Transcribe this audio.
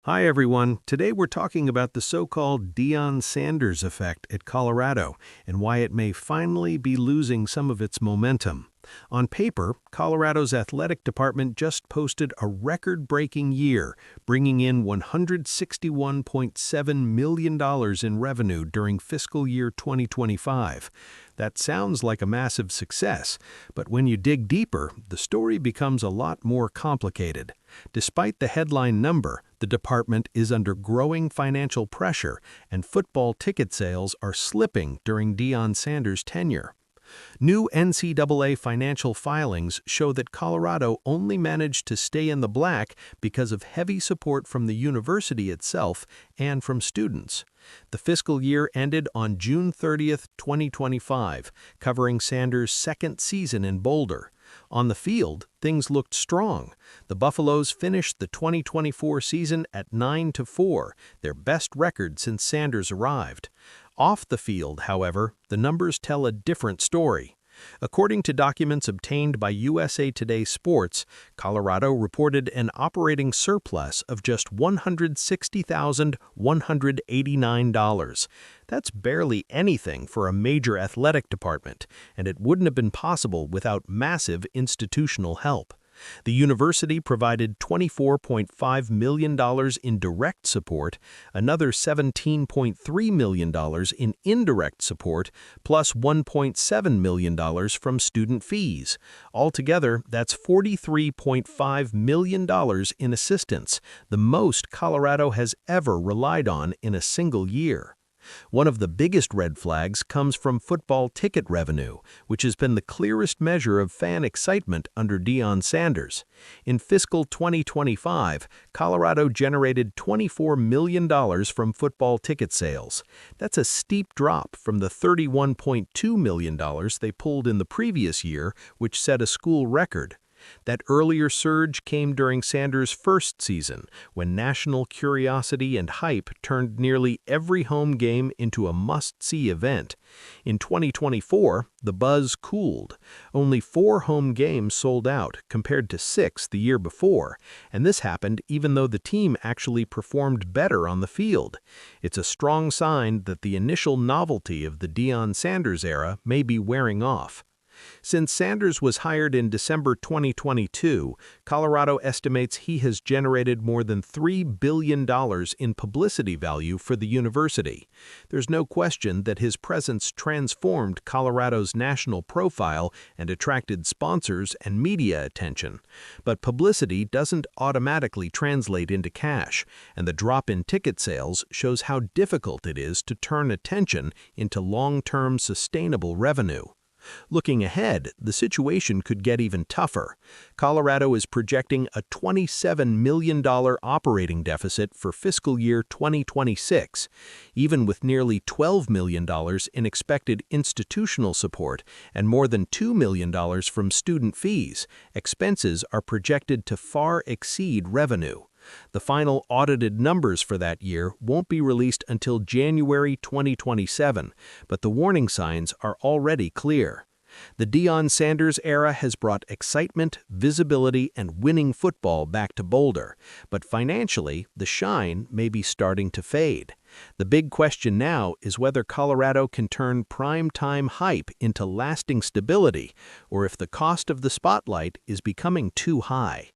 Hi everyone. Today we're talking about the so-called Deion Sanders effect at Colorado and why it may finally be losing some of its momentum. On paper, Colorado's athletic department just posted a record-breaking year, bringing in $161.7 million in revenue during fiscal year 2025. That sounds like a massive success, but when you dig deeper, the story becomes a lot more complicated. Despite the headline number, the department is under growing financial pressure, and football ticket sales are slipping during Deion Sanders' tenure. New NCAA financial filings show that Colorado only managed to stay in the black because of heavy support from the university itself and from students. The fiscal year ended on June 30, 2025, covering Sanders' second season in Boulder. On the field, things looked strong. The Buffaloes finished the 2024 season at 9-4, their best record since Sanders arrived. Off the field, however, the numbers tell a different story. According to documents obtained by USA Today Sports, Colorado reported an operating surplus of just $160,189. That's barely anything for a major athletic department, and it wouldn't have been possible without massive institutional help. The university provided $24.5 million in direct support, another $17.3 million in indirect support, plus $1.7 million from student fees. Altogether, that's $43.5 million in assistance, the most Colorado has ever relied on in a single year. One of the biggest red flags comes from football ticket revenue, which has been the clearest measure of fan excitement under Deion Sanders. In fiscal 2025, Colorado generated $24 million from football ticket sales. That's a steep drop from the $31.2 million they pulled in the previous year, which set a school record. That earlier surge came during Sanders' first season, when national curiosity and hype turned nearly every home game into a must-see event. In 2024, the buzz cooled. Only 4 home games sold out, compared to 6 the year before, and this happened even though the team actually performed better on the field. It's a strong sign that the initial novelty of the Deion Sanders era may be wearing off. Since Sanders was hired in December 2022, Colorado estimates he has generated more than $3 billion in publicity value for the university. There's no question that his presence transformed Colorado's national profile and attracted sponsors and media attention. But publicity doesn't automatically translate into cash, and the drop in ticket sales shows how difficult it is to turn attention into long-term sustainable revenue. Looking ahead, the situation could get even tougher. Colorado is projecting a $27 million operating deficit for fiscal year 2026. Even with nearly $12 million in expected institutional support and more than $2 million from student fees, expenses are projected to far exceed revenue. The final audited numbers for that year won't be released until January 2027, but the warning signs are already clear. The Deion Sanders era has brought excitement, visibility, and winning football back to Boulder, but financially, the shine may be starting to fade. The big question now is whether Colorado can turn prime-time hype into lasting stability, or if the cost of the spotlight is becoming too high.